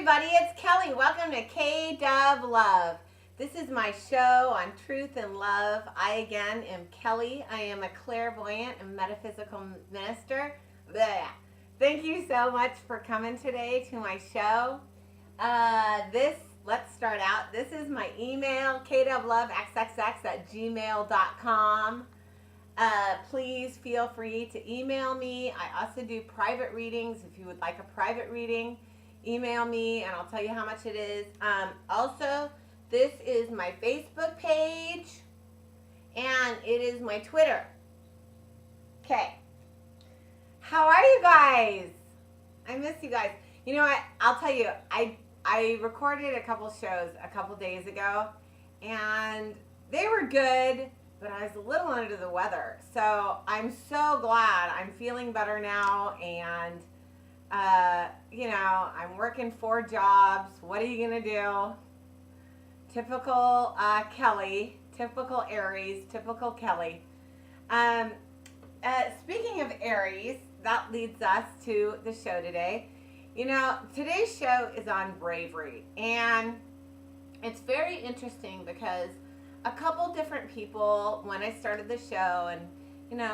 everybody, it's Kelly. Welcome to kdublove. This is my show on truth and love. I again am Kelly. I am a clairvoyant and metaphysical minister. Blech. Thank you so much for coming today to my show. Let's start out. This is my email, kdublove@gmail.com. Please feel free to email me. I also do private readings. If you would like a private reading, email me and I'll tell you how much it is. Also, this is my Facebook page and it is my Twitter. Okay. How are you guys? I miss you guys. You know what? I'll tell you, I recorded a couple shows a couple days ago and they were good, but I was a little under the weather. So I'm so glad I'm feeling better now, and I'm working 4 jobs. What are you gonna do? Typical Kelly, typical Aries, typical Kelly. Speaking of Aries, that leads us to the show today. You know, today's show is on bravery, and it's very interesting because a couple different people, when I started the show, and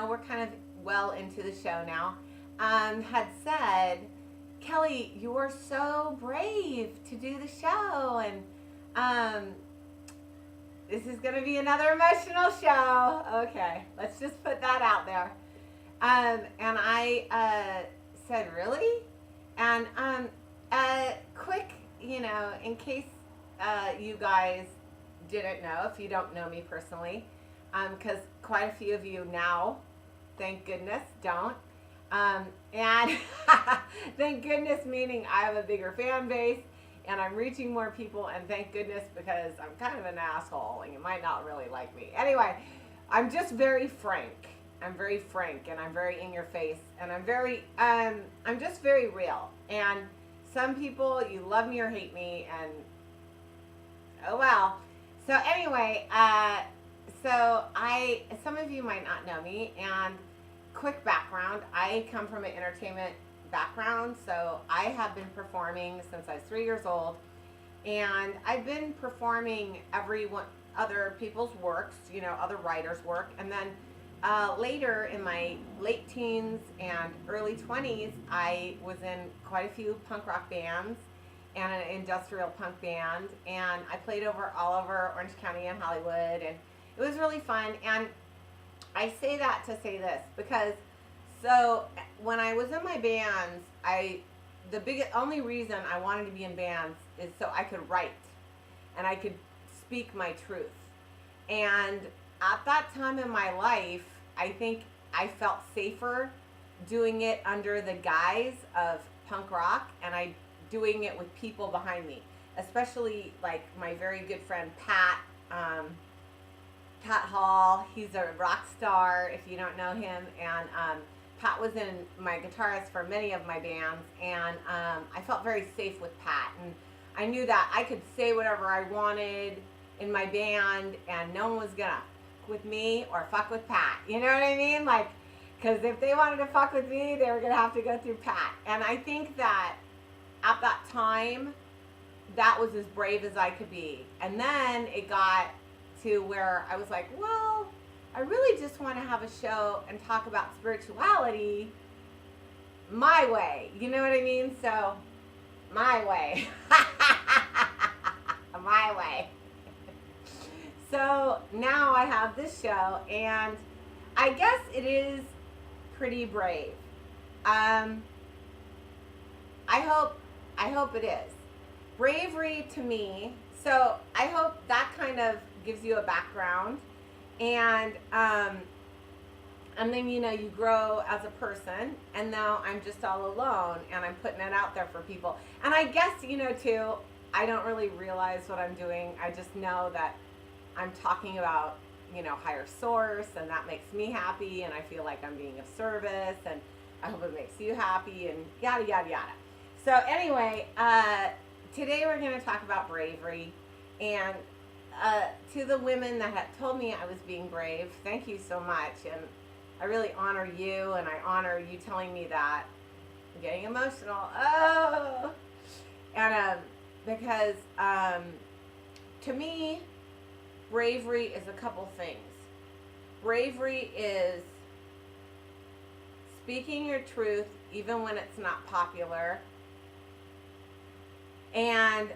we're kind of well into the show now, had said, Kelly, you are so brave to do the show, and this is going to be another emotional show. Okay, let's just put that out there. And I said, really? And quick, in case you guys didn't know, if you don't know me personally, because quite a few of you now, thank goodness, don't. And thank goodness meaning I have a bigger fan base and I'm reaching more people, and thank goodness because I'm kind of an asshole and you might not really like me. Anyway, I'm just very frank. I'm very frank and I'm very in your face, and I'm just very real. And some people, you love me or hate me, and oh well. So anyway, some of you might not know me, and quick background, I come from an entertainment background, so I have been performing since I was 3 years old, and I've been performing other people's works, other writers' work, and then later in my late teens and early 20s, I was in quite a few punk rock bands and an industrial punk band, and I played all over Orange County and Hollywood, and it was really fun. And I say that to say this because, so when I was in my bands, the only reason I wanted to be in bands is so I could write and I could speak my truth. And at that time in my life, I think I felt safer doing it under the guise of punk rock, and doing it with people behind me, especially like my very good friend Pat Hall. He's a rock star if you don't know him, and Pat was my guitarist for many of my bands, and I felt very safe with Pat, and I knew that I could say whatever I wanted in my band and no one was gonna with me or fuck with Pat, you know what I mean? Like, because if they wanted to fuck with me, they were gonna have to go through Pat. And I think that at that time, that was as brave as I could be. And then it got to where I was like, well, I really just want to have a show and talk about spirituality my way. You know what I mean? So, my way. My way. So now I have this show, and I guess it is pretty brave. I hope it is. Bravery to me, so I hope that kind of gives you a background, and then you grow as a person, and now I'm just all alone and I'm putting it out there for people. And I guess too, I don't really realize what I'm doing. I just know that I'm talking about higher source, and that makes me happy, and I feel like I'm being of service, and I hope it makes you happy, and yada yada yada. So anyway, today we're going to talk about bravery, and to the women that had told me I was being brave, thank you so much, and I really honor you, and I honor you telling me that. I'm getting emotional. Oh, And because to me, bravery is a couple things. Bravery is speaking your truth even when it's not popular, and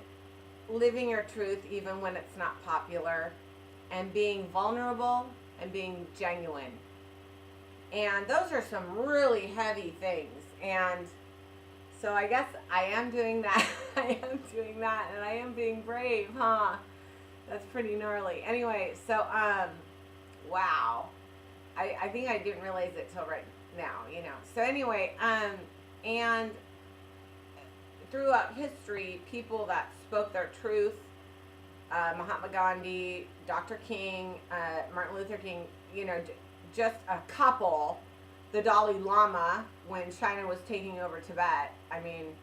living your truth even when it's not popular, and being vulnerable and being genuine. And those are some really heavy things. And so I guess I am doing that. I am doing that, and I am being brave, huh? That's pretty gnarly. Anyway, so wow. I think I didn't realize it till right now, you know. So anyway, and throughout history, people that spoke their truth, Mahatma Gandhi, Dr. King, Martin Luther King, you know, just a couple, the Dalai Lama, when China was taking over Tibet. I mean,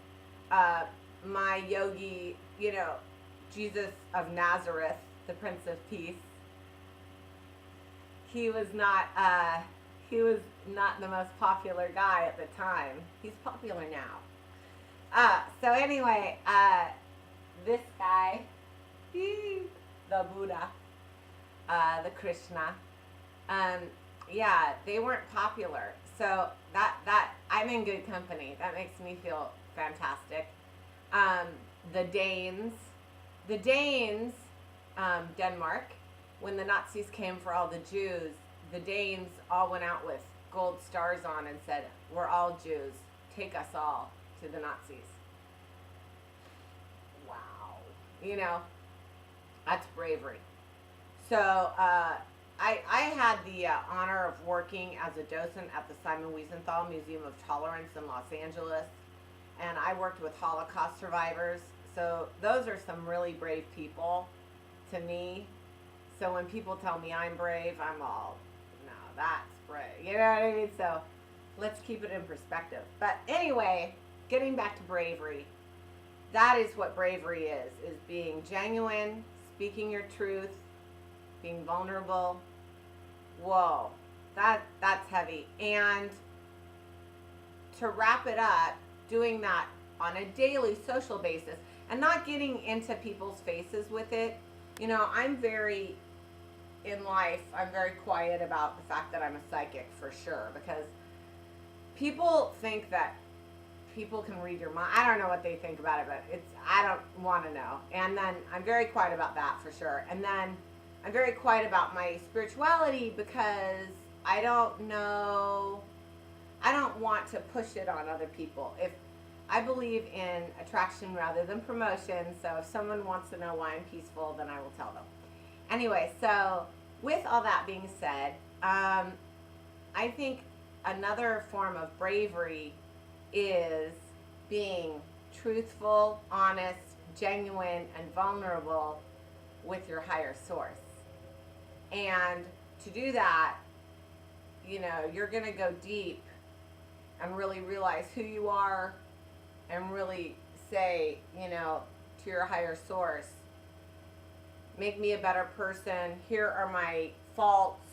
my yogi, you know, Jesus of Nazareth, the Prince of Peace, he was not the most popular guy at the time. He's popular now. So anyway, this guy, the Buddha, the Krishna, yeah, they weren't popular. So that I'm in good company. That makes me feel fantastic. The Danes, Denmark, when the Nazis came for all the Jews, the Danes all went out with gold stars on and said, "We're all Jews. Take us all to the Nazis." Wow. You know, that's bravery. So I had the honor of working as a docent at the Simon Wiesenthal Museum of Tolerance in Los Angeles, and I worked with Holocaust survivors. So those are some really brave people to me. So when people tell me I'm brave, I'm all, no, that's brave. You know what I mean? So let's keep it in perspective. But anyway, getting back to bravery, that is what bravery is being genuine, speaking your truth, being vulnerable. Whoa, that's heavy. And to wrap it up, doing that on a daily social basis and not getting into people's faces with it. You know, in life, I'm very quiet about the fact that I'm a psychic, for sure, because people think that people can read your mind. I don't know what they think about it, but I don't want to know. And then I'm very quiet about that, for sure. And then I'm very quiet about my spirituality because I don't want to push it on other people. If I believe in attraction rather than promotion, so if someone wants to know why I'm peaceful, then I will tell them. Anyway, so with all that being said, I think another form of bravery is being truthful, honest, genuine, and vulnerable with your higher source. And to do that, you know, you're going to go deep and really realize who you are and really say, you know, to your higher source, make me a better person. Here are my faults,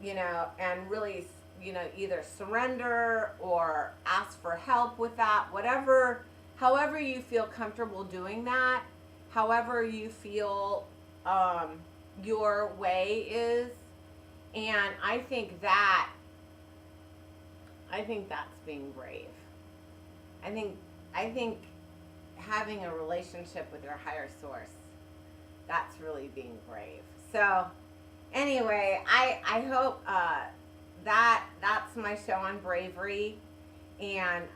you know, and really, you know, either surrender or ask for help with that, whatever, however you feel comfortable doing that, however you feel your way is. And I think that's being brave. I think having a relationship with your higher source, that's really being brave. So anyway, I hope that's my show on bravery, and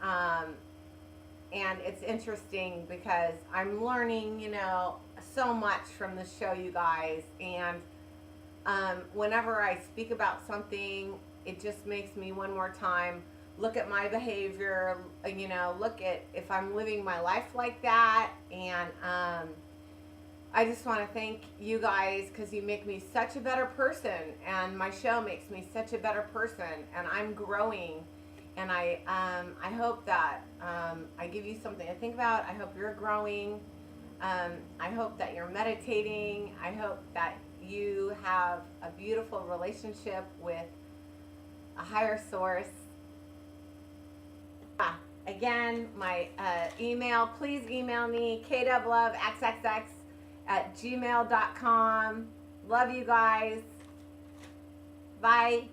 it's interesting because I'm learning, you know, so much from the show, you guys, and whenever I speak about something, it just makes me one more time look at my behavior, you know, look at if I'm living my life like that. And I just want to thank you guys because you make me such a better person, and my show makes me such a better person, and I'm growing. And I hope that I give you something to think about. I hope you're growing. I hope that you're meditating. I hope that you have a beautiful relationship with a higher source. Again, my email, please email me, kdublove@gmail.com. Love you guys. Bye.